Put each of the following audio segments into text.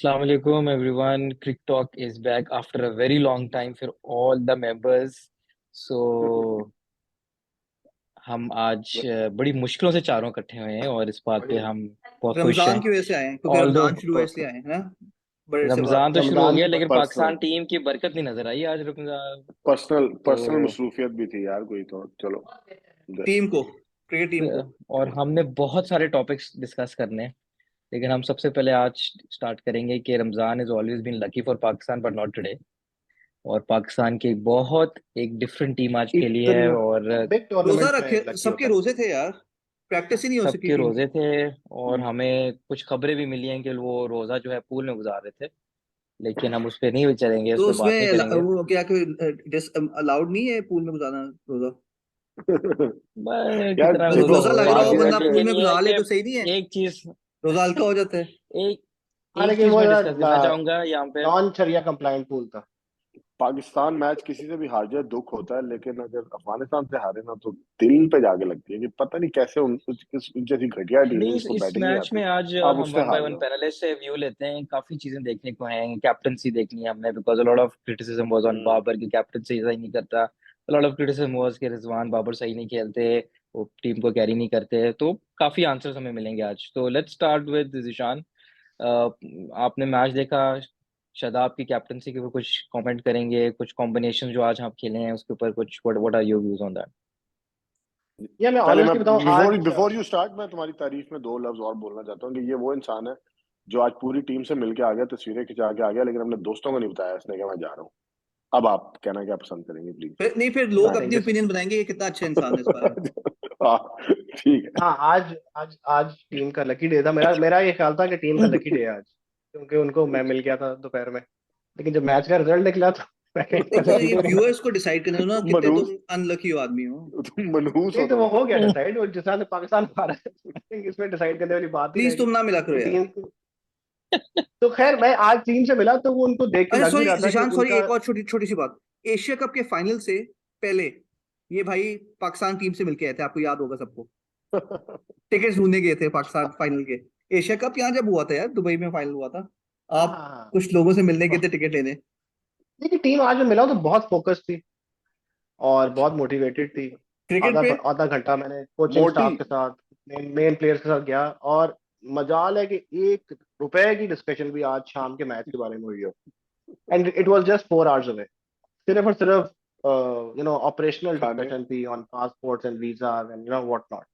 Assalamu alaikum everyone. Crick Talk is back after a very long time for all the members. So हम आज बड़ी मुश्किलों से चारों इकट्ठे हुए हैं और इस बात पे हम बहुत खुश रमजान हैं। की वजह से आए हैं क्योंकि ऑल्दो रमजान शुरू है इसलिए आए हैं ना। बड़े से बाद। रमजान तो शुरू हो रमजान गया की लेकिन पर्सनल पाकिस्तान टीम की बरकत नहीं नजर आई आज रमजान। पर्सनल पर्सनल तो मसरूफियत भी थी यार, कोई तो चलो। टीम को, क्रिकेट टीम को। और हमने बहुत सारे टॉपिक्स डिस्कस करने हैं, लेकिन हम सबसे पहले आज स्टार्ट करेंगे कि Ramzan is always been lucky for Pakistan but not today. और पाकिस्तान की एक डिफरेंट टीम आज खेली है इतना और बिग रोजा टूर्नामेंट्स रखे, में लकी सबके होता है। रोजे थे यार। प्रैक्टिस ही नहीं हो सकी सबके टीम की। रोजे थे। और हम्म। हमें कुछ खबरें भी मिली हैं कि वो रोजा जो है पूल में गुजार रहे थे, लेकिन हम उस पर नहीं चलेंगे, उस तो पर बात नहीं उसमें करेंगे। वो क्या कोई अलाउड नहीं है पूल में गुजारना रोजा। बस यार कितना मतलब रोजा रोजा हो लग या रहा बात नहीं हो, हो, यह है बंदा कि पूल लेकिन में ये है गुजार ले कि तो सही नहीं है। एक चीज रोजा हल्का हो जाता है। एक हाँ, एक लेकिन चीज वो मैं यार डिस्कस करना चाहूंगा यहाँ पे। नॉन शरिया कंप्लाइंट पूल था। पाकिस्तान मैच किसी से भी हार जाए दुख होता है, लेकिन अगर अफगानिस्तान से हारे ना तो दिल पे जाके लगती है कि पता नहीं कैसे उन जैसी घटिया टीम है नहीं, जिसको इस बैटिंग नहीं मैच आती, में आज आप हम उससे वन बाय हार वन जाओ। पैनलिस्ट से व्यू लेते हैं, काफी चीजें देखने को हैं। कैप्टनसी देखनी है हमने, because a lot of criticism was on hmm. Babar की कैप्टनसी सही नहीं करता। लॉट ऑफ क्रिटिसिज्म वाज कि रिजवान बाबर सही नहीं खेलते, वो टीम को कैरी नहीं करते। तो काफी आंसर्स हमें मिलेंगे आज। तो लेट्स स्टार्ट विद जिशान। आपने मैच देखा, शादाब की कैप्टनसी के ऊपर कुछ कमेंट करेंगे? कुछ कॉम्बिनेशन जो आज आप खेले हैं उसके ऊपर कुछ, what are your views on that? या मैं पहले मैं ऑनेस्टली बताऊं बिफोर आज बिफोर यू स्टार्ट मैं तुम्हारी तारीफ में दो लफ्ज और बोलना चाहता हूँ कि ये वो इंसान है जो आज पूरी टीम से मिलके आ गया, तस्वीरें खिंचा के आ गया, लेकिन अपने दोस्तों को नहीं बताया इसने कि मैं जा रहा हूँ। अब आप कहना क्या पसंद करेंगे प्लीज? फिर नहीं, फिर लोग आई थिंक अपनी दिस ओपिनियन बनाएंगे कि कितना अच्छा इंसान है इस बारे में। हाँ, ठीक है। हाँ, आज आज आज टीम का लकी डे था। मेरा मेरा ये ख्याल था कि टीम का लकी डे है आज, क्योंकि उनको मैं मिल गया था दोपहर में। लेकिन जब मैच का रिजल्ट निकला तो नहीं का तो लकी ये डे था। व्यूअर्स को डिसाइड करना ना, तुम कितने मनहूस तुम अनलकी हो आदमी हो। तुम मनहूस नहीं हो तो वो थोड़ा हो सा। गया डिसाइड, और जिस तरह से पाकिस्तान हारा है, I think इसमें डिसाइड करने वाली बात ही प्लीज रहेगी। तुम ना मिला करो तो यार। टीम तो खैर मैं आज टीम से मिला तो वो उनको देख के अच्छा लग भी सॉरी रहा था कि जिशान, सॉरी, उनका एक और छोटी छोटी सी बात। एशिया कप के फाइनल से पहले ये भाई पाकिस्तान टीम से मिलके आए थे, आपको याद होगा सबको। टिकट्स ढूंढने गए थे पाकिस्तान फाइनल के। एशिया कप यहाँ जब हुआ था यार, दुबई में फाइनल हुआ था। हाँ आप हाँ कुछ लोगों से मिलने गए हाँ। थे टिकट लेने। लेकिन टीम आज में मिला तो बहुत फोकस थी और बहुत मोटिवेटेड थी। क्रिकेट आधा पे। आधा घंटा मैंने कोचिंग स्टाफ के साथ, मेन प्लेयर्स के साथ गया, और मजाल है कि 1 रुपए की डिस्कशन भी आज शाम के मैच के बारे में हुई हो। And it was just 4 hours away. सिर्फ और सिर्फ ऑपरेशनल डिस्कशन थी on passports and visa and what not,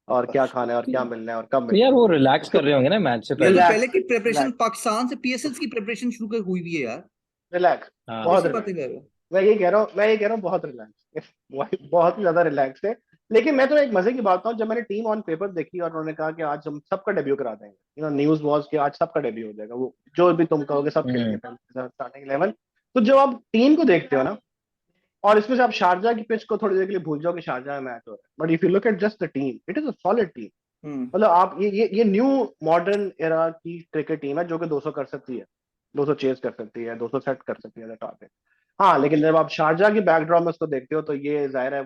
और क्या खाना है और क्या मिलना है और कब तो यार मिलना वो रिलैक्स है। कर रहे होंगे ना मैच से ये तो पहले। पहले की प्रिपरेशन, रिलैक्स पाकिस्तान से पीएसएल की प्रिपरेशन शुरू कर हुई भी है यार। रिलैक्स बहुत कैसी हाँ। बातें रिलैक्स। कर रहे हो। मैं ये कह रहा हूँ बहुत रिलैक्स बहुत ही ज्यादा रिलैक्स है। लेकिन मैं तो एक मजे की बात बताऊं, जब मैंने टीम ऑन पेपर देखी और उन्होंने कहा कि आज हम सबका डेब्यू करा देंगे, न्यूज वॉज कि आज सबका डेब्यू हो जाएगा, वो जो भी तुम कहोगे सब खेलेंगे हम्म। पहले स्टार्टिंग 11। तो जब आप टीम को देखते हो ना, और इसमें से आप शारजा की पिच को थोड़ी देर के लिए भूल जाओ कि शारजा में मैच हो रहा है, but if you look at just the team, it is a solid team. Hmm. मतलब आप ये न्यू मॉडर्न एरा की क्रिकेट टीम है जो कि 200 कर सकती है, 200 चेज कर सकती है, 200 सेट कर सकती है टारगेट। हाँ, लेकिन जब आप शारजा की बैकड्रॉप में उसको देखते हो तो ये जाहिर है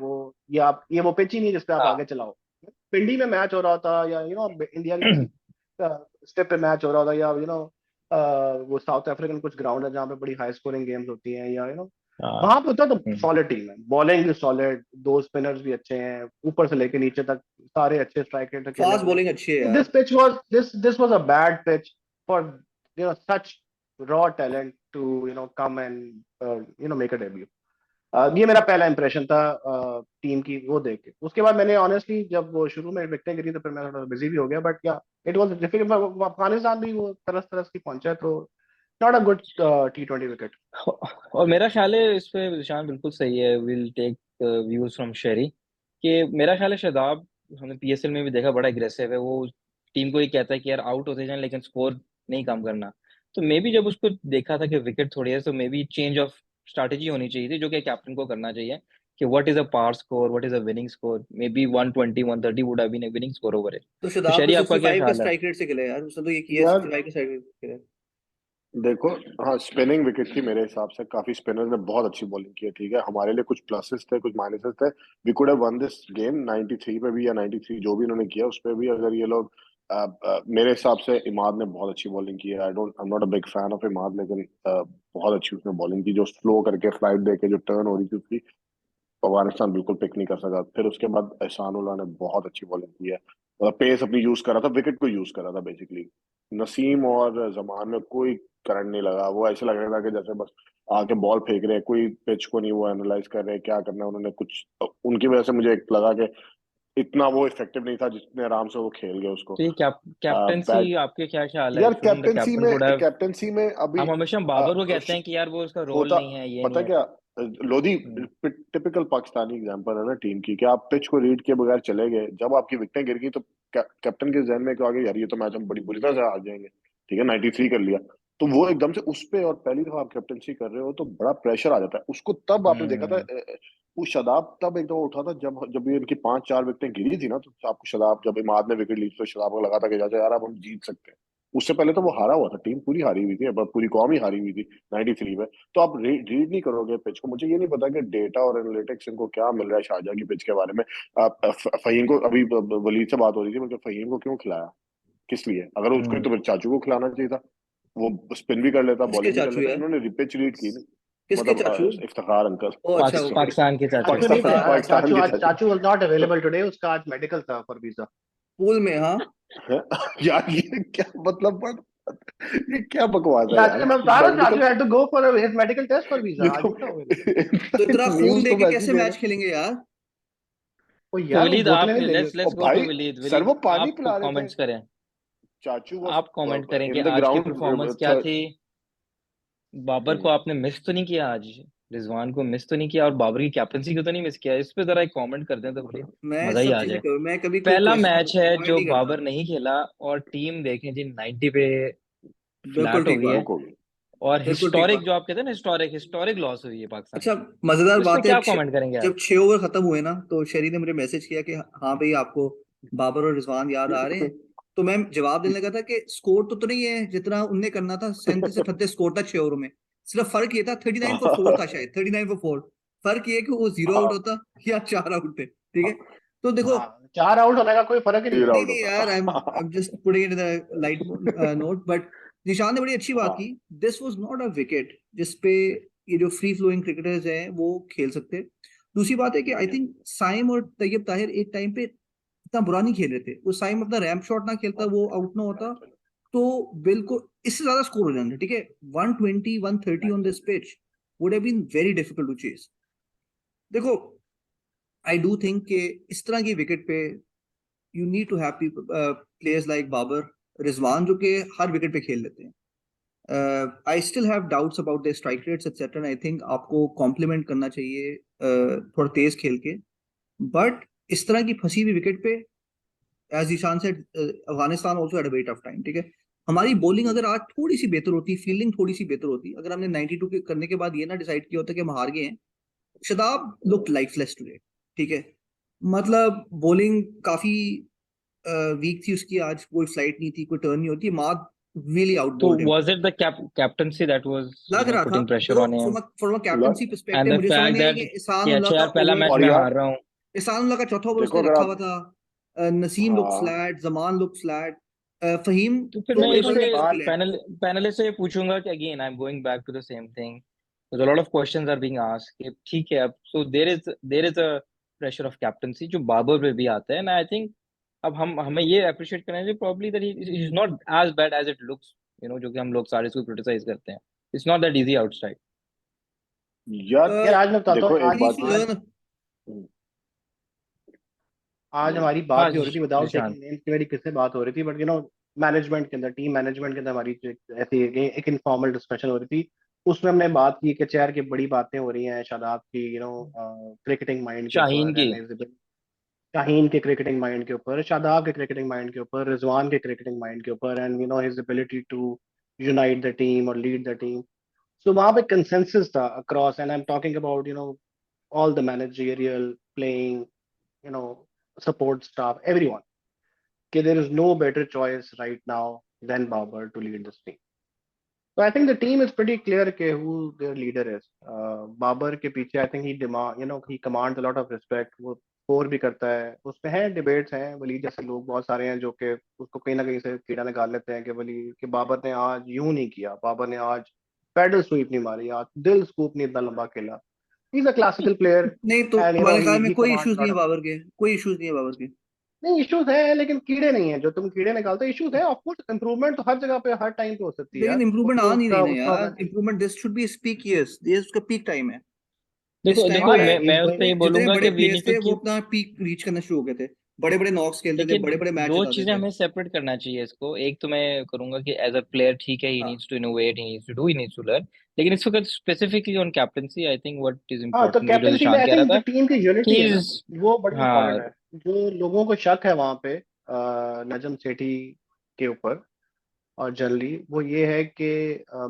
ये वो पिच ही नहीं जिसपे आप आगे हाँ। चलाओ। पिंडी में मैच हो रहा था, या इंडिया की किसी स्टेप पे मैच हो रहा था, या वो साउथ अफ्रीकन कुछ ग्राउंड है जहाँ पे बड़ी हाई स्कोरिंग गेम्स होती हैं, या हाँ। वहां पे होता है तो हम्म। सॉलिड टीम है, बॉलिंग भी सॉलिड, दो स्पिनर्स भी अच्छे हैं, ऊपर से लेके नीचे तक सारे अच्छे स्ट्राइक रेट खेलने फास्ट वाले। बॉलिंग अच्छी है तो यार। This was a bad pitch for such raw talent to come and make a debut. ये मेरा पहला इंप्रेशन था टीम की वो देख के। उसके बाद मैंने ऑनेस्टली जब वो शुरू में विकेटें गिरी तो फिर मैं थोड़ा बिजी भी हो गया, बट या इट वाज डिफिकल्ट। अफगानिस्तान भी वो तरस तरस की पहुंचा, तो not a good T20 wicket. और मेरा ख्याल है इस पे निशान बिल्कुल सही है। विल टेक व्यूज फ्रॉम शेरी कि मेरा ख्याल है शादाब, हमने पीएसएल में भी देखा, बड़ा एग्रेसिव है वो। टीम को ये कहता है कि यार आउट होते जाएं लेकिन स्कोर नहीं कम करना। तो मे बी जब उसको देखा था कि विकेट थोड़ी है, तो may be change of strategy होनी चाहिए थी, जो कि कैप्टन को करना चाहिए कि what is a par score, what is a winning score. May be 120 130 would have been a winning score over it. तो तो शादाब तो शेरी, आपका क्या 65 का ख्याल है? स्ट्राइक रेट से खेला यार, उसने तो ये किया है, यार 65 का स्ट्राइक रेट से खेला है। देखो, हाँ स्पिनिंग विकेट थी मेरे हिसाब से, काफी स्पिनर्स ने बहुत अच्छी बॉलिंग की है, ठीक है, हमारे लिए कुछ प्लसेस थे कुछ माइनसेस थे। We could have won this game 93 पे भी, या 93 जो भी इन्होंने किया उस पे भी, अगर ये लोग मेरे हिसाब से इमाद ने बहुत अच्छी बॉलिंग की है। I am not a big fan of Imad, लेकिन बहुत अच्छी उसने बॉलिंग की। जो स्लो करके फ्लाइट देके जो टर्न हो रही थी उसकी, अफगानिस्तान बिल्कुल पिक नहीं कर सका। फिर उसके बाद एहसान उल्लाह ने बहुत अच्छी बॉलिंग की है, मतलब पेस अपनी यूज कर रहा था, विकेट को यूज कर रहा था बेसिकली। नसीम और जमान में कोई करंट नहीं लगा। वो ऐसे लग रहा था कि जैसे बस आके बॉल फेंक रहे हैं, कोई पिच को नहीं वो एनालाइज कर रहे हैं क्या करना है उन्होंने कुछ। उनकी वजह से मुझे एक लगा कि इतना वो इफेक्टिव नहीं था जितने आराम से वो खेल गए उसको। तो ये कैप्टेंसी बैट आपके क्या ख्याल है? यार, shouldn't the captain could have? अभी हम हमेशा बाबर को कहते हैं कि यार वो उसका रोल होता, नहीं है, ये नहीं पता है। क्या, लोधी हम्म, टिपिकल पाकिस्तानी एग्जांपल है ना टीम की, कि आप पिच को रीड किए बगैर चले गए, जब आपकी विकेटें गिर गई तो कैप्टन के जहन में क्या आ गया, यार ये तो मैच हम बड़ी बुरी तरह से हार जाएंगे। ठीक है, 93 कर लिया, तो वो एकदम से उस पे, और पहली दफा आप कैप्टनसी कर रहे हो तो बड़ा प्रेशर आ जाता है उसको। तब आपने देखा था वो शादाब तब एकदम उठा था जब जब ये इनकी 5-4 विकेटें गिरी थी ना, तो आपको शादाब, जब इमाद ने विकेट ली तो शादाब को लगा था कि जैसे यार अब हम जीत सकते हैं। उससे पहले तो वो हारा हुआ था, टीम पूरी हारी हुई थी, अब पूरी कौम ही हारी हुई थी 93 में। तो आप रीड नहीं करोगे पिच को। मुझे ये नहीं पता कि डेटा और एनालिटिक्स इनको क्या मिल रहा है शारजा की पिच के बारे में। फहीम को अभी वलीद से बात हो रही थी, मतलब फहीम को क्यों खिलाया, किस लिए? अगर उसको हम्म। तो फिर चाचू को खिलाना चाहिए था, वो स्पिन भी कर लेता, किसके बॉलिंग भी कर चाचू लेता। यार? इन्होंने पिच रीड की नहीं। किसके मतलब चाचू? इफ्तिखार अंकल। ओ अच्छा, ओके। पाकिस्तान के चाचा। पूल में पाकिस्तान था? पाकिस्तान चाचू के आज चाचू। चाचू वाज नॉट तो अवेलेबल टुडे, उसका आज मेडिकल था फॉर वीजा। पूल में, हाँ। यार ये क्या मतलब ये क्या बकवास है चाचू, यार, मैं बता रहा हूँ, मेडिकल। चाचू had to go for his medical test for visa, ये आज तो नहीं था अवेलेबल। तो इतना खून न्यूज दे तो के वैसे ही कैसे दे मैच रहे खेलेंगे यार? ओ तो यार, वो वलीद, बोतलें आप नहीं देंगे लेट्स उसको। हैं। लेट्स और गो टू भाई वलीद। सर वलीद, वो पानी आप पिला रहे थे, कमेंट्स करें। चाचू आप कमेंट वाज करें कि इन द आज की परफॉर्मेंस क्या ग्राउंड। थी। बाबर को आपने मिस तो नहीं किया आज? रिजवान को मिस तो नहीं किया, और बाबर की कैप्टनसी को तो नहीं मिस किया? इस पे जरा एक कमेंट कर दें तो वलीद, मैं मजा ही सब आ चीजें जाए। करूँ, मैं कभी कोई पहला क्वेश्चन मैच है अवॉइड जो नहीं करता। बाबर नहीं खेला, और टीम देखें जी 90 पे बिल्कुल फ्लैट हो ठीक गई बात। है। चूक हो गई। और बिल्कुल ठीक हिस्टोरिक, बात। जो आप कहते हैं ना, हिस्टोरिक हिस्टोरिक लॉस हुई है पाकिस्तान अच्छा, की। मजेदार तो इस पे बात है, क्या कमेंट करेंगे आप? जब 6 ओवर खत्म हुए ना, तो शेरी ने मुझे मैसेज किया कि हाँ भाई, आपको बाबर और रिजवान याद आ रहे हैं। तो मैं जवाब देने लगा था कि स्कोर तो नहीं है जितना उनने करना था। 37 से 38 स्कोर था 6 ओवर में। सिर्फ फर्क ये था, 39 for 4 था शायद, 39 for 4। फर्क ये है कि वो 0 आउट हाँ, होता या 4 आउट थे, ठीक है। तो देखो, हाँ, 4 आउट होने का कोई फर्क ही नहीं तीन है। नहीं आउट नहीं यार, आई होता। Am just putting it in the light note, but निशान ने बड़ी अच्छी बात की। हाँ, this was not a wicket जिसपे ये जो फ्री फ्लोइंग क्रिकेटर्स हैं वो खेल सकते। दूसरी बात है कि आई थिंक साइम और तैयब ताहिर एक टाइम पे इतना बुरा नहीं खेल रहे थे। वो साइम अपना रैंप शॉट ना खेलता, वो आउट ना होता, तो बिल्कुल इससे ज्यादा स्कोर हो जाता, ठीक है। 120 130 on this pitch would have been very difficult to chase. देखो, आई डू थिंक कि इस तरह की विकेट पे you need to have players like Babar, Rizwan, जो कि हर विकेट पे खेल लेते हैं। I still have doubts about the strike rates etcetera. I think आपको कॉम्प्लीमेंट करना चाहिए थोड़ा तेज खेल के। बट इस तरह की फंसी हुई विकेट पे, एज ईशान से, Afghanistan also had a very tough time, ठीक है। हमारी बॉलिंग अगर आज थोड़ी सी बेहतर होती, फील्डिंग थोड़ी सी बेहतर होती, अगर हमने 92 के करने के बाद ये ना डिसाइड किया होता कि हम हार गए हैं। शदाब लुक लाइफलेस टुडे, ठीक है। मतलब बॉलिंग काफी वीक थी उसकी आज, कोई फ्लाइट नहीं थी, कोई टर्न नहीं होती। माद really तो outbowled him। Was it the captaincy that was लग रहा था। पुटिंग प्रेशर देखो, on him? From a captaincy लग एंड पर्सपेक्टिव द मुझे समझ फैक्ट नहीं आई दैट कि इसान कि उल्लाह अच्छा का यार, पहला ओवर, मैच और मैं यार हार रहा हूँ। इसान उल्लाह का चौथा ओवर देखो उसने अगर रखा हुआ आप, था। नसीम लुक हाँ flat, Zaman look flat, Faheem तो फिर दो मैं ओवर इससे में मुश्किल है। पैनलिस्ट से ये पूछूंगा कि again I am going back to the same thing, a lot of questions are being asked कि ठीक है, अब so there is a pressure of captaincy जो बाबर पे भी आता है। ना आई थिंक अब हम हमें ये अप्रिशिएट करना चाहिए probably that he is not as bad as it looks, जो कि हम लोग सारे इसको क्रिटिसाइज करते हैं। it's not that easy outside। यार यार, आज मैं बताता देखो हूँ, एक आज नीड्स बात टू ये है। आज लर्न। आज हमारी बात हाँ भी हो रही थी विदाउट निशान। टेकिंग नेम्स की, मेरी किससे बात हो रही थी, बट मैनेजमेंट के अंदर, टीम मैनेजमेंट के अंदर हमारी जो ऐसी एक इनफॉर्मल डिस्कशन हो रही थी। उसमें हमने बात की कि चेयर की बड़ी बातें हो रही हैं शादाब की, क्रिकेटिंग माइंड के शाहीन ऊपर, की। एंड शाहीन के क्रिकेटिंग माइंड के ऊपर, शादाब के क्रिकेटिंग माइंड के ऊपर, रिजवान के क्रिकेटिंग माइंड के ऊपर, and his ability to unite the team और लीड द टीम। सो वहां पे कंसेंसस था across, and I am talking about all the managerial, playing, you know, support staff, everyone. Okay, there is no better choice right now than Babar to lead this team. So I think the team is pretty clear ke who their leader is. Babar ke piche, I think he commands a lot of respect. वो score भी करता है। उसमें है debates हैं, वलीद जैसे लोग बहुत सारे हैं जो कि उसको कहीं ना कहीं से कीड़ा निकाल लेते हैं कि वलीद कि बाबर ने आज यूं नहीं किया, बाबर ने आज पैडल स्वीप नहीं मारी, आज दिल स्कूप नहीं इतना लंबा खेला। He is a classical player नहीं तो एंड तुम्हारे ख्याल में ही कोई कमांड्स इश्यूज नहीं है लॉट। बाबर के, कोई इश्यूज नहीं है बाबर के? नहीं इश्यूज है लेकिन कीड़े नहीं है जो तुम कीड़े निकालते, इश्यूज है ऑफ कोर्स। इंप्रूवमेंट तो हर जगह पे हर टाइम पे हो सकती है लेकिन यार। इम्प्रूवमेंट उसमें आ नहीं रही उसका ना उसका यार, improvement this should be peak years, ये उसका पीक टाइम है। देखो जिस टाइम देखो पे हाँ मैं इज उस पे गोइंग। ये जितने बोलूंगा बड़े कि वी प्लेयर्स नीड टू थे वो कीप, अपना पीक रीच करना शुरू हो गए थे, बड़े बड़े नॉक्स खेलते थे, लेकिन बड़े बड़े मैच दो जिताते चीजें थे। हमें सेपरेट करना चाहिए इसको। एक तो मैं करूंगा कि एज अ प्लेयर ठीक है, ही हाँ needs to innovate, he needs to do, he needs to learn, लेकिन इसको specifically on captaincy I think what is हाँ तो इम्पोर्टेंट, जो कैप्टनसी में जिशान आई कह रहा थिंक जो था टीम की यूनिटी कि है ना, वो बड़ी हाँ इंपॉर्टेंट है। जो लोगों को शक है वहां पे नजम सेठी के ऊपर और जनरली वो ये है कि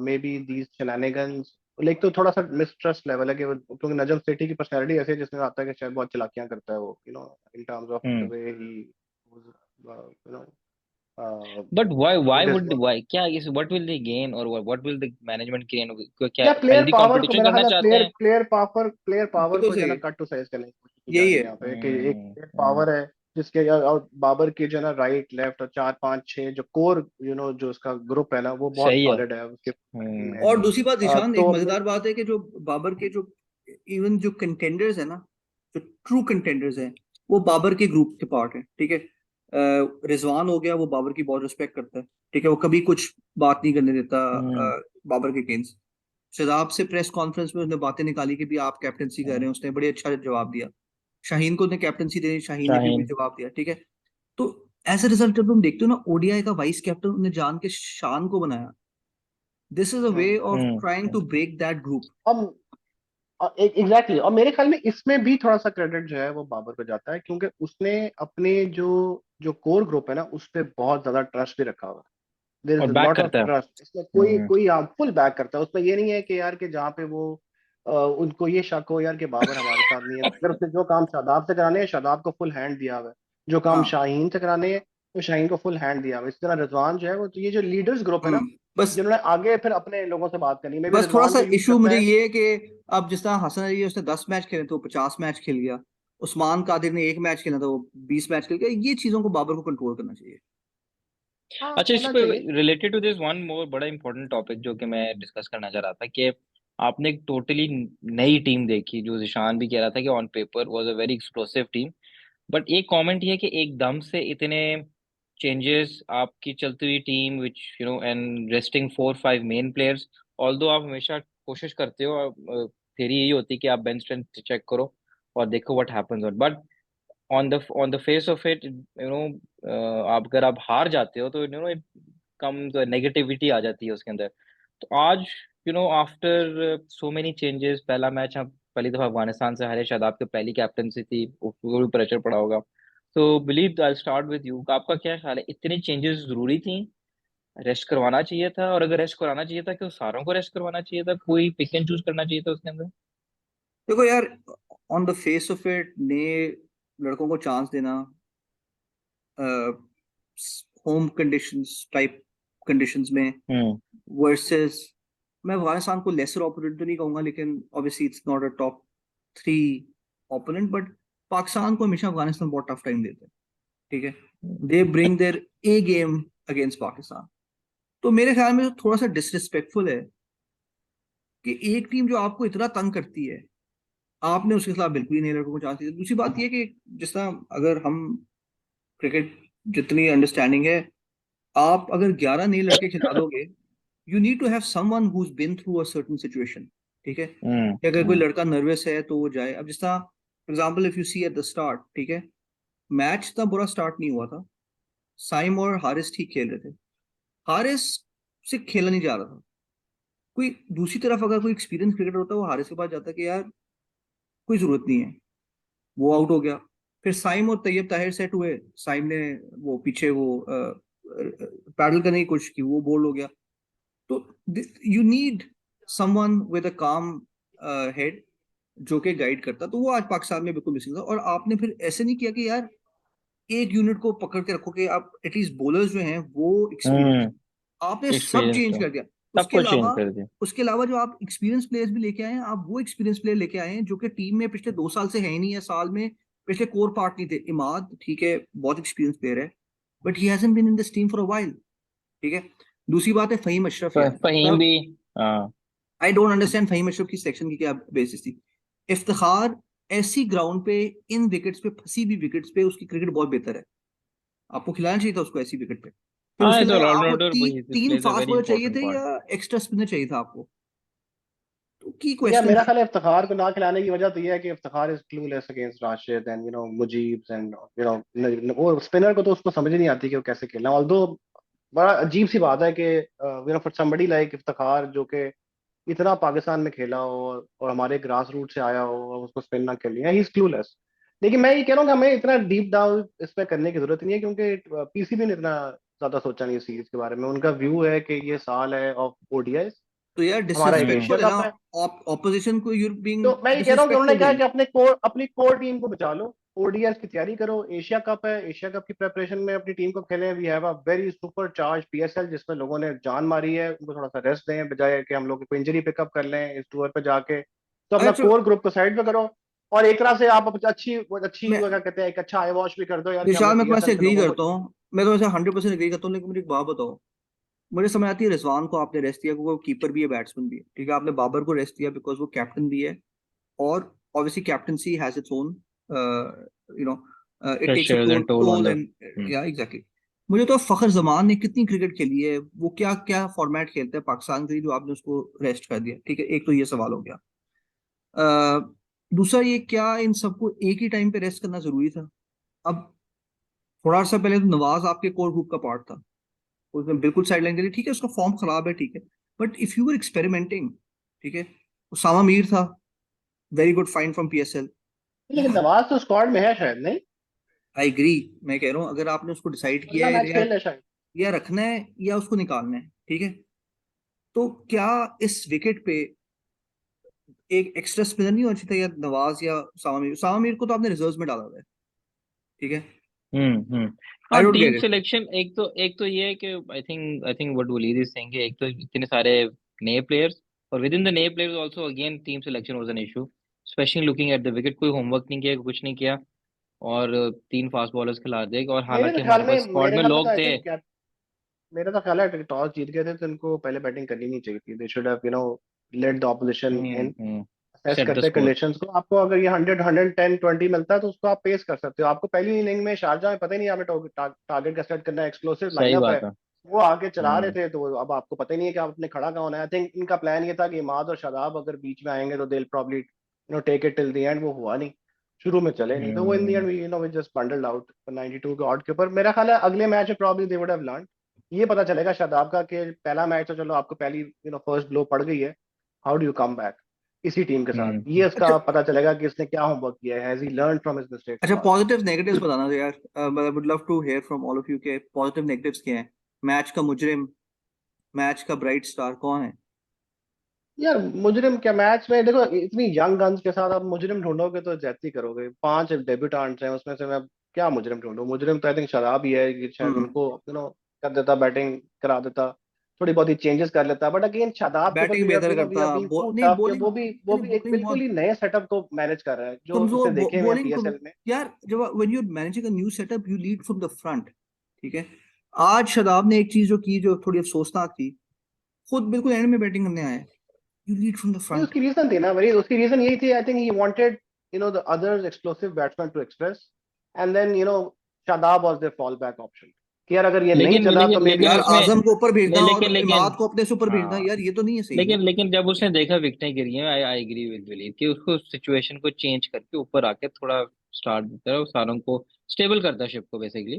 may be these shenanigans, like तो थोड़ा सा मिसट्रस्ट लेवल है कि क्योंकि नजम सेठी की पर्सनैलिटी ऐसी है जिसमें आता है कि शायद बहुत चालाकियां करता है वो, in terms of the hmm. वे ही you know but why this. Would why क्या इस व्हाट विल दे गेन और what will the management gain? क्या या प्लेयर हेल्दी पावर को कंपटीशन मेरा करना ख्याल है, चाहते प्लेयर हैं? प्लेयर पावर बिल्कुल को जो है सही ना है, कट टू साइज करने की कोशिश की जा यही रही है है। यहाँ पे कि एक हम्म। प्लेयर पावर है जिसके और बाबर के जो है ना राइट लेफ्ट और 4 5 6 जो कोर जो उसका ग्रुप है ना वो बहुत सही है। सॉलिड है उसके बैटिंग में। और दूसरी बात ईशान, एक तो मजेदार बात है कि जो बाबर के जो इवन जो कंटेंडर्स है ना, जो ट्रू कंटेंडर्स हैं, वो बाबर के ग्रुप के पार्ट है, ठीक है। रिजवान हो गया, वो बाबर की बहुत रिस्पेक्ट करता है, ठीक है, वो कभी कुछ बात नहीं करने देता हम्म। बाबर के अगेंस्ट। शदाब से प्रेस कॉन्फ्रेंस में उसने बातें निकाली कि भी आप कैप्टनसी कर रहे हैं, उसने बड़े अच्छा जवाब दिया। शाहीन को उसने कैप्टनसी देनी, शाहीन ने भी शाहीन। जवाब दिया, ठीक है। तो एज अ रिजल्ट जब तुम देखते हो ना, ओडीआई का वाइस कैप्टन उन्हें जान के शान को बनाया। This is a way of trying hmm. To break that group. हम एग्जैक्टली और मेरे ख्याल में इसमें भी थोड़ा सा क्रेडिट जो है वो बाबर को जाता है क्योंकि उसने अपने जो जो कोर ग्रुप है ना उस पर बहुत ज्यादा ट्रस्ट भी रखा हुआ है। देयर और इज बैक लॉट ऑफ करता है। ट्रस्ट, इसमें कोई हम्म। कोई फुल बैक करता है। उसमें ये नहीं है कि यार कि जहाँ पे वो उनको ये शक हो यार कि बाबर हमारे साथ नहीं है, अगर उसने जो काम शादाब से कराने हैं शादाब को फुल हैंड दिया हुआ है, जो काम हाँ। शाहीन से कराने हैं तो शाहीन को फुल हैंड दिया हुआ है। इस तरह रिजवान जो है वो, तो ये जो लीडर्स ग्रुप है ना बस जिन्होंने आगे फिर अपने लोगों से बात करनी है, मे बी बस थोड़ा रिजवान सा को यूज इशू करता मुझे है। ये है कि अब जिस तरह हसन अली है, उसने 10 मैच खेले तो वो 50 मैच खेल गया। उस्मान कादिर ने 1 मैच खेला था, वो 20 मैच खेल गया। ये चीजों को बाबर को कंट्रोल करना चाहिए। हाँ अच्छा, इस करना पे चाहिए। Related to this one more बड़ा इंपॉर्टेंट टॉपिक जो कि मैं डिस्कस करना चाह रहा था कि आपने एक टोटली नई टीम देखी, जो जिशान भी कह रहा था कि on paper was a very explosive team, but एक कमेंट ये है कि एकदम से इतने चेंजेस आपकी चलती हुई team which and resting 4 5 main players, although आप हमेशा कोशिश करते हो, थेरी यही होती है कि आप बेंच स्ट्रेंथ चेक करो और देखो what happens, but on the face of it आप अगर आप हार जाते हो तो इट कम नेगेटिविटी आ जाती है उसके अंदर। तो आज आफ्टर सो मेनी चेंजेस, पहला मैच हम पहली दफा अफगानिस्तान से हारे, शायद आपकी पहली कैप्टनसी थी, उसको भी प्रेशर पड़ा होगा। तो believe I start with you, आपका क्या ख्याल है, इतनी चेंजेस जरूरी थी? रेस्ट करवाना चाहिए था? और अगर रेस्ट कराना चाहिए था, क्यों सारों को रेस्ट करवाना चाहिए था? कोई पिक एंड चूज करना चाहिए था उसके अंदर? देखो यार, on the face of it, नए लड़कों को चांस देना, होम कंडीशंस टाइप कंडीशंस में, हम्म। वर्सेस, मैं अफगानिस्तान को लेसर ओपोनेंट तो नहीं कहूंगा, लेकिन obviously it's not a top 3 opponent, but Pakistan को हमेशा अफगानिस्तान बहुत टफ टाइम देते हैं, ठीक है। They bring their A game against Pakistan. तो मेरे ख्याल में तो थोड़ा सा डिसरिस्पेक्टफुल है कि एक टीम जो आपको इतना तंग करती है, आपने उसके खिलाफ बिल्कुल ही नहीं लड़कों को चांस दिया। दूसरी बात यह कि जिस तरह अगर हम क्रिकेट जितनी अंडरस्टैंडिंग है, आप अगर 11 नए लड़के खिला दोगे, you need to have someone who has been through a certain situation, ठीक है। हम्म। कि अगर कोई हम्म। लड़का नर्वस है तो वो जाए। अब जिस तरह for example if you see at the start, ठीक है, मैच इतना बुरा स्टार्ट नहीं हुआ था, साइम और हारिस ठीक खेल रहे थे, हारिस से खेला नहीं जा रहा था। कोई दूसरी तरफ अगर कोई एक्सपीरियंस क्रिकेटर होता है, वो हारिस के पास जाता कि यार कोई जरूरत नहीं है, वो आउट हो गया। फिर साइम और तैयब ताहिर सेट हुए, साइम ने वो पीछे वो पैडल करने की कोशिश की, वो बोल्ड हो गया। तो you need someone with a काम हेड जो कि गाइड करता। तो वो आज पाकिस्तान में बिल्कुल मिसिंग था। और आपने फिर ऐसे नहीं किया कि यार एक यूनिट को पकड़ के रखो कि आप एटलीस्ट बॉलर्स जो हैं वो एक्सपीरियंस, हम्म। आपने सब एक्सपीरियंस चेंज तो कर दिया। उसके सबको चेंज अलावा कर दिया। उसके अलावा जो आप एक्सपीरियंस प्लेयर्स भी लेके आए हैं, आप वो एक्सपीरियंस प्लेयर लेके आए हैं जो कि टीम में पिछले 2 साल से है ही नहीं है, साल में पिछले कोर पार्ट नहीं थे। इमाद ठीक है, बहुत एक्सपीरियंस प्लेयर है, but he hasn't been in this team for a while. ठीक है। दूसरी बात है फहीम अशरफ यार, फहीम मतलब भी। हाँ। I don't understand Faheem Ashraf की सिलेक्शन की क्या बेसिस थी। इफ्तिखार ऐसी ग्राउंड पे, इन विकेट्स पे, फंसी भी विकेट्स पे उसकी क्रिकेट बहुत बेहतर है, आपको खिलाना चाहिए था उसको ऐसी विकेट पे। फिर हाँ, उसके एज अलावा आपको ऑलराउंडर ही तीन plays a fast very bowler चाहिए इंपॉर्टेंट थे पार्ट। या एक्स्ट्रा स्पिनर चाहिए था आपको? तो की यार क्वेश्चन मेरा है। ख्याल है इफ्तिखार को ना खिलाने की वजह तो ये है कि Iftikhar is clueless against Rashid and Mujeeb and वो स्पिनर को तो उसको समझ ही नहीं आती कि वो कैसे खेलना। ऑल्दो बड़ा अजीब सी बात है कि फॉर समबडी लाइक इफ्तिखार जो कि इतना पाकिस्तान में खेला हो और हमारे ग्रास रूट से आया हो और उसको स्पिन ना खेलनी है, ही इज क्लूलेस। लेकिन मैं ये कह रहा हूँ कि हमें इतना डीप डाउन इस पे करने की जरूरत नहीं है, क्योंकि पीसीबी ने इतना ज्यादा सोचा नहीं इस सीरीज के बारे में। उनका व्यू है कि ये साल है ऑफ ओडीआई, तो यार हमारा एक हम्म। एशिया डिसरिस्पेक्टफुल है ना, कप है। ऑपोजिशन को यूर बीइंग तो मैं ये कह रहा हूँ कि उन्होंने डिसरिस्पेक्टफुल कहा देन। कि अपनी कोर टीम को बचा लो, ओडीआई की तैयारी करो, एशिया कप है, एशिया कप की प्रिपरेशन में अपनी टीम को खेलें। We have a very super charge PSL जिसमें लोगों ने जान मारी है, उनको थोड़ा सा रेस्ट दें बजाय कि हम लोग कोई इंजरी पिकअप कर लें इस टूर पे जाके। तो अपना अच्छा, कोर ग्रुप को साइड पे करो और एक तरह से आप अच्छी अच्छी मैं वो क्या कहते हैं, एक अच्छा आई वॉश भी कर दो यार कि हमने विशाल, मैं तुम्हारे पीएसएल से के एग्री लोगों को। करता हूँ, मैं तुम्हारे से 100% एग्री करता हूँ, लेकिन मुझे एक बात बताओ। मुझे समझ आती है रिजवान को आपने रेस्ट दिया क्योंकि वो कीपर भी है, बैट्समैन भी है, ठीक है। आपने बाबर को रेस्ट दिया बिकॉज वो कैप्टन भी है, और obviously captaincy has its own, you know, it takes a pressures toll and toll on toll the. And, yeah exactly. मुझे तो फखर जमान ने कितनी क्रिकेट खेली है, वो क्या क्या फॉर्मेट खेलता है पाकिस्तान के लिए जो आपने उसको रेस्ट कर दिया, ठीक है। एक तो ये सवाल हो गया। दूसरा ये, क्या इन सबको एक ही टाइम पे रेस्ट करना जरूरी था? अब थोड़ा सा पहले तो नवाज आपके कोर ग्रुप का पार्ट था, उसने बिल्कुल साइडलाइन करी, ठीक है, उसका फॉर्म खराब है, ठीक है। But if you were experimenting, ठीक है, उसामा मीर था, very good find from PSL. लेकिन यार नवाज तो स्क्वाड में है शायद, नहीं? आई एग्री, मैं कह रहा हूँ अगर आपने उसको डिसाइड किया अगला है मैच या खेल ले शायद। रखना है या उसको निकालना है, ठीक है, तो क्या इस विकेट पे एक एक्स्ट्रा स्पिनर नहीं होना चाहिए था, या नवाज या उसामा मीर? उसामा मीर को तो आपने रिजर्व में डाला हुआ है, ठीक है। हम्म। आई हाँ, don't team get it. Selection एक तो ये है कि I think what Waleed is saying, एक तो इतने सारे नए प्लेयर्स, और विद इन द नए players also again team selection was an issue, specially looking at the wicket. कोई होमवर्क नहीं किया, कुछ नहीं किया, और तीन फास्ट बॉलर्स खिला दे, और मेरे हालांकि तो ख्याल हमारे पास में स्क्वाड मेरे में ख्याल में तो लोग आई थे। थिंक मेरा तो ख्याल है टॉस जीत गए थे तो इनको पहले बैटिंग करनी नहीं चाहिए थी। दे should have let the opposition in, hmm. Assess set the करते हैं स्कोर। कंडीशंस को। आपको अगर ये 100 110 20 मिलता है तो उसको आप पेस कर सकते हो। आपको पहली इनिंग में शारजा में पता ही नहीं आपने टारगेट का सेट करना है, एक्सप्लोसिव सही लाइनअप है, बात है। वो आगे चला रहे हम्म थे, तो अब आपको पता ही नहीं है कि आपने खड़ा कहाँ होना है। आई थिंक इनका प्लान ये था कि इमाद और शादाब अगर बीच में आएंगे तो they probably take it till the end. वो हुआ नहीं, शुरू में चले नहीं, तो वो in the end hmm we just bundled out 92 के ऑड के ऊपर। मेरा ख्याल है अगले मैच में probably they would have learn. ये पता चलेगा शादाब का कि पहला मैच तो चलो आपको पहली फर्स्ट ब्लो पड़ गई है, how do you come back इसी टीम के साथ, ये अच्छा, इसका पता चलेगा कि इसने क्या होमवर्क किया है, has he learn from his mistakes अच्छा, पास्ट। पॉजिटिव्स नेगेटिव्स बताना तो यार, I would love to hear from all of you के पॉजिटिव नेगेटिव्स क्या हैं। मैच का मुजरिम, मैच का ब्राइट स्टार कौन है? यार मुजरिम क्या, मैच में देखो इतनी यंग गन्स के साथ आप मुजरिम ढूंढोगे तो ज्यादती करोगे। 5 डेब्यूटेंट्स हैं उसमें से मैं क्या मुजरिम ढूंढूं? मुजरिम तो आई थिंक शराब ही है कि शायद हम्म। उनको कर देता, बैटिंग करा देता, थोड़ी बहुत ही चेंजेस कर लेता। बट अगेन शादाब के ऊपर बैटिंग भी बेहतर वी करता, आर बीइंग टू नहीं टफ कि बॉलिंग, वो नहीं भी एक बॉलिंग बिल्कुल बहुत ही नए सेटअप को मैनेज कर रहा है जो कमजोर, उसने देखे हुए हैं बॉलिंग पीएसएल में। यार जब when you managing a new setup you lead from the front, ठीक है। आज शादाब ने एक चीज जो की, जो थोड़ी अफसोसनाक थी, खुद बिल्कुल एंड में बैटिंग करने आया है। यू लीड फ्रॉम द नहीं फ्रंट। उसकी रीजन थी ना, वही उसकी रीजन यही थी। I think he wanted the others explosive batsman to express, and then Shadab was there fall back option कि यार अगर ये नहीं लेकिन चला तो लेकिन मे बी लेकिन यार उसमें आजम को ऊपर भेजना और लेकिन इमाद को अपने से ऊपर भेजना, हाँ, यार ये तो नहीं है सही ना। लेकिन जब उसने देखा विकेटें गिरी हैं, आई आई एग्री विद विलीद कि उसको सिचुएशन को चेंज करके ऊपर आके थोड़ा स्टार्ट देता है और सारों को स्टेबल करता है, शिप को बेसिकली,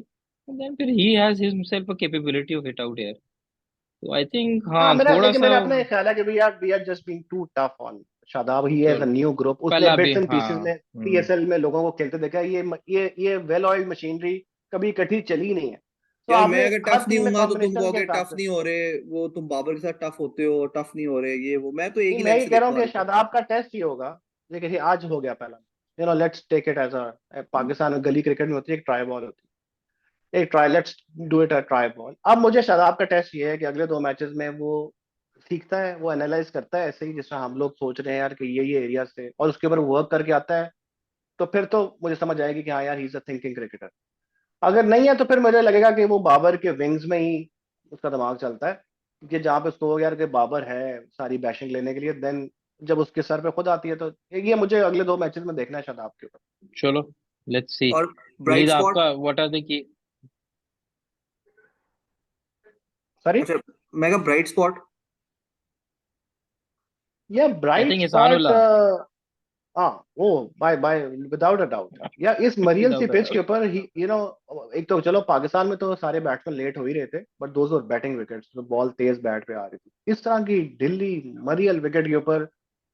एंड देन फिर he has himself a capability of hit out here. तो आई थिंक हाँ हाँ, मेरा, थोड़ा लेकिन सा मेरा अपना ये ख्याल है कि we are just being too tough on Shadab. He has a चलो, न्यू ग्रुप, उसने पहला भी बिट्स एंड पीसेस हाँ। में पीएसएल में लोगों को खेलते देखा है। ये वेल ऑयल्ड मशीनरी कभी इकट्ठी चली नहीं है, तो यार मैं आपने अगर हर टफ नहीं टीम में हूंगा तो तुम कॉम्बिनेशन के कहोगे हिसाब टफ से। नहीं हो रहे, वो तुम बाबर के साथ टफ होते हो, टफ नहीं हो रहे, ये वो, मैं तो एक नहीं ही मैं लेंथ ये से कह रहा देखता हूँ आ कि रही हूँ। शादाब का टेस्ट ही होगा। देखिए आज हो गया पहला, let's take it as Pakistan में गली क्रिकेट में होती है एक ट्राई बॉल होती है, एक try, let's do it a try ball. अब मुझे शादाब का टेस्ट ये है कि अगले 2 मैचेस में वो सीखता है, वो एनालाइज करता है ऐसे ही जिस तरह हम लोग सोच रहे हैं यार कि ये एरिया से, और उसके ऊपर वर्क करके आता है। तो फिर तो मुझे समझ आएगी कि हाँ यार he is a thinking cricketer. अगर नहीं है तो फिर मुझे लगेगा कि वो बाबर के विंग्स में ही उसका दिमाग चलता है, कि जहाँ पे उसको हो गया यार कि बाबर है सारी बैशिंग लेने के लिए, देन जब उसके सर पे खुद आती है तो ये मुझे अगले 2 मैचेस में देखना है शादाब के ऊपर। चलो, लेट्स सी। और ब्राइट वलीद, स्पॉट, आपका what are the key? Sorry. अच्छा मैं कहा bright spot. Yeah I bright think spot. Ihsanullah. हाँ, वो by by without a doubt. या इस मरियल सी विदाउट अ पिच के डाउट। ऊपर ही एक तो चलो पाकिस्तान में तो सारे बैट्समैन लेट हो ही रहे थे, but those were batting wickets, तो बॉल तेज बैट पे आ रही थी। इस तरह की ढिल्ली मरियल विकेट के ऊपर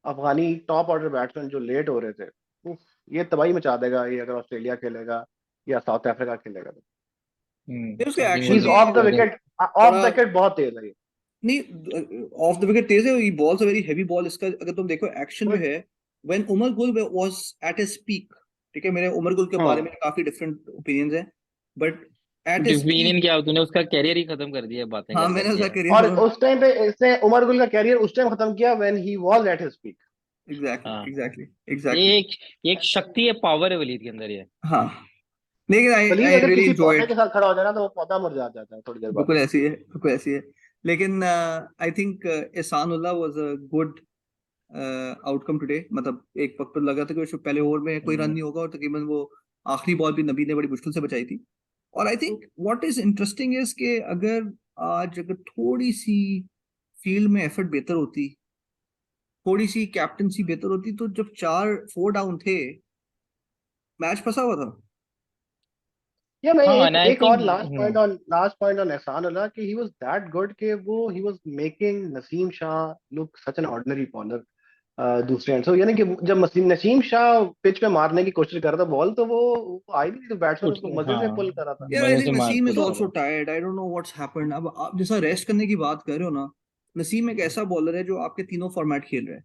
अफगानी टॉप ऑर्डर बैट्समैन जो लेट हो रहे थे, उफ, ये तबाही मचा देगा ये अगर ऑस्ट्रेलिया खेलेगा या साउथ अफ्रीका खेलेगा तो। फिर उसके I think he action is भी off the I think wicket, off थोड़ा, द विकेट बहुत तेज है ये। नहीं ऑफ द विकेट तेज है, ये बॉल से वेरी हैवी बॉल। इसका अगर तुम देखो एक्शन जो है, when Umar Gul was at his peak, ठीक है, मेरे उमर गुल के बारे हम्म। में काफी डिफरेंट ओपिनियंस हैं, but at his opinion peak, क्या, तूने उसका कैरियर ही खत्म कर दिया बातें हाँ कर मैंने करके उसका यार। करियर और खत्म, उस टाइम पे इसने उमर गुल का कैरियर उस टाइम खत्म किया when he was at his peak. Exactly हाँ, एग्जैक्टली ये एग्जैक्टली। एक एक शक्ति है, पावर है वलीद के अंदर ये। हाँ, लेकिन आई वलीद आई अगर रियली किसी एंजॉय पौधे इट। के साथ खड़ा हो जाए ना तो वो पौधा मुरझा जाता है थोड़ी देर बाद। बिल्कुल ऐसी है, बिल्कुल ऐसी है। लेकिन आई थिंक एहसान Ullah was a good outcome today. मतलब एक वक्त पर लगा था कि उसको पहले ओवर में कोई रन हम्म, नहीं होगा, और तकरीबन वो आखिरी बॉल भी नबी ने बड़ी मुश्किल से बचाई थी। और आई think what is interesting is कि अगर आज अगर थोड़ी सी फील्ड में एफर्ट बेहतर होती, थोड़ी सी कैप्टनसी बेहतर होती, तो जब 4-4 डाउन थे, मैच फंसा हुआ था। या मैं हाँ, एक एंड आई एक और थिंक लास्ट पॉइंट ऑन एहसान अल्लाह कि ही वाज दैट गुड कि वो he was making Naseem Shah look such an ordinary bowler दूसरे एंड। सो यानी कि जब नसीम शाह पिच पे मारने की कोशिश कर रहा था बॉल, तो वो आई नहीं, तो बैट्समैन उठ, उसको मजे से पुल हाँ, कर रहा था। यार आई मजे से थिंक मार नसीम इज पुल आल्सो करो। Tired, I don't know what's happened. अब आप जैसा रेस्ट करने की बात कर रहे हो ना, नसीम एक ऐसा बॉलर है जो आपके तीनों फॉर्मेट खेल रहा है।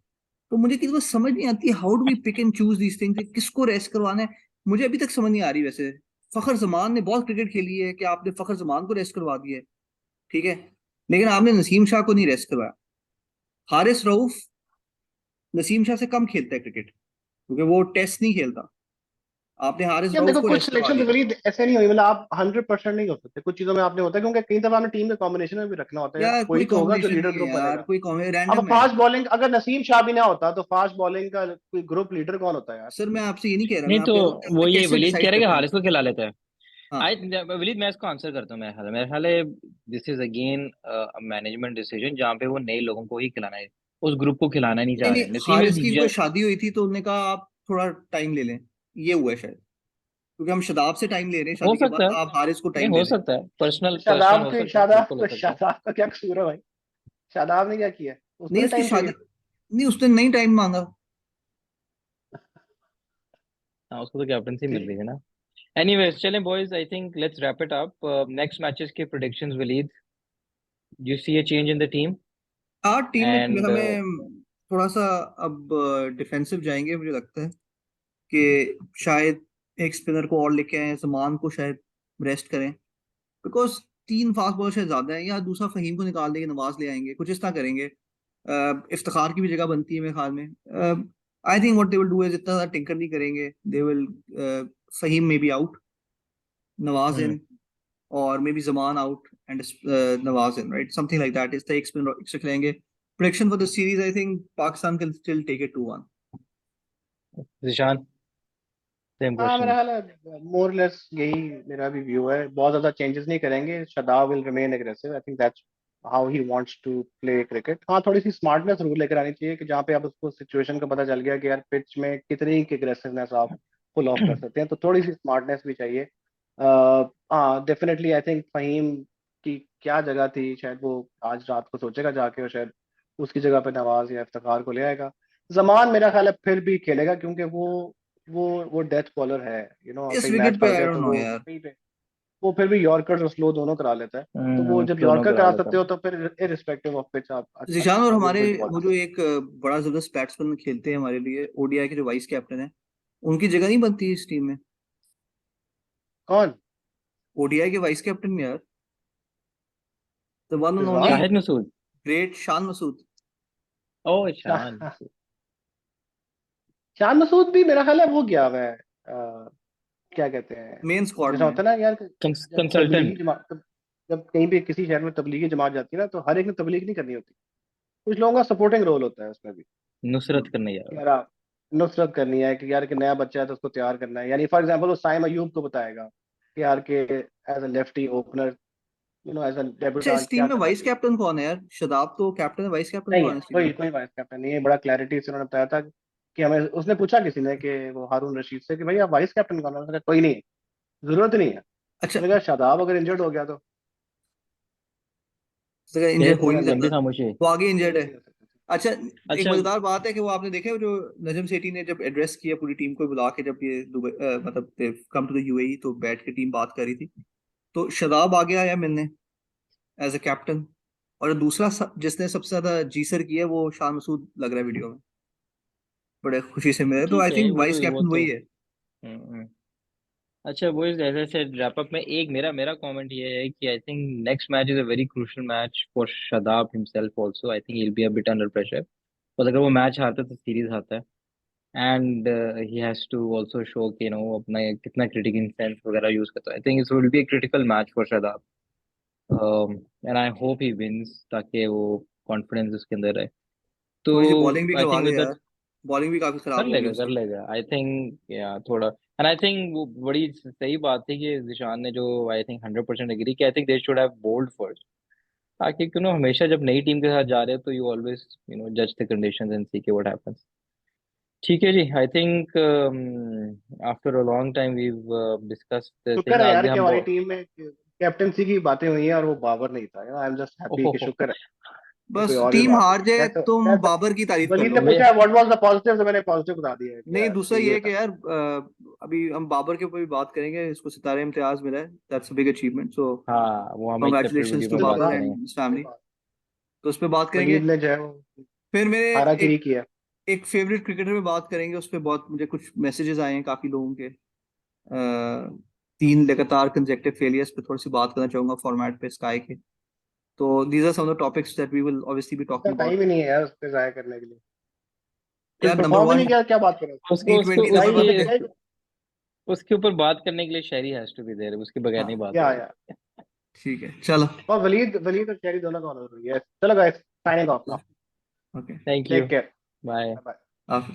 तो मुझे किसी को समझ नहीं आती how do we pick and choose these things, किसको रेस्ट करवाना है। मुझे अभी तक समझ नहीं आ रही। वैसे फखर जमान ने बहुत क्रिकेट खेली है, कि आपने फखर जमान को रेस्ट करवा दिया है, ठीक है, लेकिन आपने नसीम शाह को नहीं रेस्ट करवाया। हारिस रऊफ नसीम शाह से कम खेलता है क्रिकेट, क्योंकि वो टेस्ट नहीं खेलता। आपने हारिस या रऊफ देखो को कुछ रेस्ट करवा सिलेक्शन तो दिया। मेरी ऐसे नहीं हुई, मतलब आप 100% नहीं हो सकते कुछ चीजों में, आपने होता है क्योंकि कई दफा हमें टीम के कॉम्बिनेशन में भी रखना होता है यार, यार कोई कोई तो होगा जो कॉम्बिनेशन लीडर नहीं है ग्रुप यार, बनेगा। कोई अब रैंडम है। फास्ट बॉलिंग अगर नसीम शाह भी ना होता तो फास्ट बॉलिंग का कोई ग्रुप लीडर कौन होता है यार। सर मैं आपसे ये नहीं कह रहा, नहीं मैं तो आपको कह रहा हूँ वो ये कैसे वलीद कह डिसाइड रहे हैं कि करते हैं। हारिस को खिला लेता है। आई हाँ वलीद, मैं इसको आंसर करता हूँ। मेरा ख्याल है this is again management decision, जहाँ पे वो नए लोगों को ही खिलाना है, उस ग्रुप को खिलाना नहीं नहीं चाह नहीं, रहे। नसीम हारिस की कोई इज, शादी हुई थी तो उन्होंने कहा आप थोड़ा टाइम ले लें, ये हुआ है शायद। क्योंकि हम शदाब से टाइम ले रहे हैं हो शादी के सकता बाद, है। आप हारिस को नहीं, टाइम ले हो लें। सकता है, पर्सनल पर्सनल शादाब हो की सकता है, बिल्कुल हो सकता है। शादाब का क्या कसूर है भाई? शादाब ने क्या किया? उसको नहीं नहीं उसकी टाइम शादी, चाहिए? नहीं उसने नहीं टाइम मांगा। हाँ, उसको तो कैप्टनसी मिल ठीक। रही है ना। एनीवेज, चलें boys, I think let's wrap it up. Next matches के predictions Waleed, you see a change in the team? हाँ टीम में एंड हमें थोड़ा सा अब डिफेंसिव जाएंगे मुझे लगता है, कि शायद एक स्पिनर को और लेके आए, जमान को शायद रेस्ट करें, बिकॉज 3 फास्ट बॉलर शायद ज्यादा है, या दूसरा फहीम को निकाल देंगे, नवाज ले आएंगे, कुछ इस तरह करेंगे। इफ्तिखार की भी जगह बनती है मेरे ख्याल में। I think what they will do is इतना ज्यादा टिंकर नहीं करेंगे, they will Fahim maybe out, Nawaz in, और maybe Zaman out and Nawaz in, right, something like that. इस तरह एक स्पिनर एक्स्ट्रा खेलेंगे। Prediction for the series, I think Pakistan can still take it 2-1। Zeeshan, same हाँ मेरा क्वेश्चन। हाल है मोर लेस यही मेरा भी व्यू है, बहुत ज्यादा चेंजेस नहीं करेंगे। Shadab will remain aggressive, I think that's how he wants to play cricket. हाँ थोड़ी सी स्मार्टनेस जरूर लेकर आनी चाहिए कि जहाँ पे आप उसको सिचुएशन का पता चल गया कि यार पिच में कितनी की एग्रेसिवनेस आप पुल ऑफ कर सकते हैं, तो थोड़ी सी स्मार्टनेस भी चाहिए। हाँ डेफिनेटली आई थिंक फहीम की क्या जगह थी, शायद वो आज रात को सोचेगा जाके और शायद उसकी जगह पे नवाज या इफ्तिखार को ले आएगा। जमान मेरा ख्याल है फिर भी खेलेगा क्योंकि वो डेथ बॉलर है, इस कहीं मैच विकेट पे पड़ आई गए डोंट तो नो वो यार। वहीं पे वो फिर भी यॉर्कर और स्लो दोनों करा लेता है। तो वो जब दोनों यॉर्कर करा करा लेता सकते हो हूँ। तो फिर इरिस्पेक्टिव ऑफ पिच आप जिशान, और विल हमारे पुट बॉल। वो जो एक बड़ा जबरदस्त बैट्समैन खेलते हैं हमारे लिए, ओडीआई के जो वाइस कैप्टन है, उनकी जगह नहीं बनती इस टीम में। कौन? ओडीआई के वाइस कैप्टन में यार, the one and only Rizwan? Shahid Masood. Great Shan Masood. ओ, शान। शान मसूद भी मेरा ख्याल है वो गया हुआ है क्या कहते हैं, मेन स्क्वाड जैसा में होता है ना यार, जब तबलीगी कंसल्टेंट जमात, जब कहीं भी किसी शहर में तबलीगी जमात जाती है ना, तो हर एक ने तबलीग नहीं करनी होती, कुछ लोगों का सपोर्टिंग रोल होता है उसमें भी, नुसरत करने जा कि रहा यार आप नुसरत करनी है, कि यार कि नया बच्चा है तो उसको तैयार करना है, यानी फॉर एग्जांपल वो साइम अयूब को बताएगा कि यार के as a lefty opener, as a अच्छा, डेब्यूटेंट इस टीम क्या में करना वाइस चाहिए। कैप्टन कौन है यार? शदाब तो कैप्टन है, वाइस कैप्टन नहीं कौन है, है इस टीम में? कोई कोई वाइस कैप्टन नहीं है, बड़ा क्लैरिटी से उन्होंने बताया था कि हमें, उसने पूछा किसी ने कि वो हारून रशीद से कि भाई आप वाइस कैप्टन कौन है, उसने कहा कोई नहीं, जरूरत नहीं है। अच्छा, मैंने कहा शादाब अगर इंजर्ड हो गया तो फिर इंजर्ड हो ही नहीं लंबी सकता, खामोशी। वो आगे कोई इंजर्ड है। नहीं हो सकता। अच्छा, एक अच्छा। मजेदार बात है कि वो आपने देखा है जो नजम सेठी ने जब एड्रेस किया पूरी टीम को बुला के, जब ये दुबई मतलब कम टू द यूएई, तो बैठ के टीम बात कर रही थी, तो शदाब आगे आया मिलने एज अ कैप्टन, और दूसरा जिसने सबसे ज्यादा जी सर किया वो शान मसूद लग रहा है वीडियो में, बड़े खुशी से मिले, तो ठीक आई है, थिंक वो वाइस तो वो कैप्टन तो वही है। हम्म। अच्छा, वो इस ऐसे से रैप अप में एक मेरा मेरा कमेंट ये है कि I think next match is a very crucial match for Shadab himself also. I think he will be a bit under pressure, और अगर वो मैच हारता है तो सीरीज हारता है। And he has to also show कि अपना ये कितना क्रिटिकल सेंस वगैरह यूज करता है। I think it will be a critical match for Shadab, and I hope he wins ताकि वो कॉन्फिडेंस उसके अंदर रहे। तो थोड़ी सी बॉलिंग भी आई करवा थिंक दे विद यार, बॉलिंग भी काफी खराब होगी कर उसकी। लेगा आई थिंक, या थोड़ा। एंड आई थिंक वो बड़ी सही बात थी कि जिशान ने जो आई थिंक 100% एग्री कि I think they should have bowled first, ताकि हमेशा जब नई टीम के साथ जा रहे हो तो यू ऑलवेज जज द कंडीशंस एंड सी के व्हाट हैपेंस। ठीक है जी, I think after a long time we discussed thing. शुक्र है आज यार भी कि हम हमारी टीम में कैप्टनसी की बातें हुई हैं और वो बाबर नहीं था, आई एम जस्ट हैप्पी कि ओहो, शुक्र है कि कोई बस और भी टीम बात हार हुई जाए, है। तुम बाबर की तारीफ कर वलीद ने लो। वे पूछा व्हाट वाज द पॉजिटिव, तो मैंने पॉजिटिव बता दिया है कि नहीं, यार दूसरा कि ये ये है कि था। यार अभी हम बाबर के ऊपर भी बात करेंगे, इसको सितारे इम्तियाज मिला है, दैट्स अ बिग अचीवमेंट, सो हाँ, वो हम एक सेपरेट कॉन्ग्रेचुलेशंस वीडियो टू में बात बाबर हाँ, करेंगे। एंड सही फैमिली। बात। तो उस पर बात करेंगे। वलीद ने जो है वो फिर मेरे हाराकीरी एक किया। एक फेवरेट क्रिकेटर पे बात करेंगे, उस पर बहुत मुझे कुछ मैसेजेस आए हैं काफी लोगों के, 3 लगातार कंसेक्टिव फेलियर्स पे थोड़ी सी बात करना चाहूंगा फॉर्मेट पे स्काई के। तो these are some of the topics that we will obviously be इतना टॉकिंग अबाउट। टाइम ही नहीं है यार उस पर जाया करने के लिए, कुछ यार नंबर परफॉर्म ही वन नहीं किया, क्या बात करें। टी उसको उसको ट्वेंटी क्या नंबर ही वन उसकी क्या ही उसके ऊपर बात करने के लिए शेरी हैज टू बी देयर, उसके बगैर नहीं हाँ, बात क्या होगी। यार। ठीक है, चलो। और वलीद वलीद और चेरी दोनों का ऑनर हुई है। चलो guys, signing off now. Okay. Thank you. Take care. Bye. Bye. आप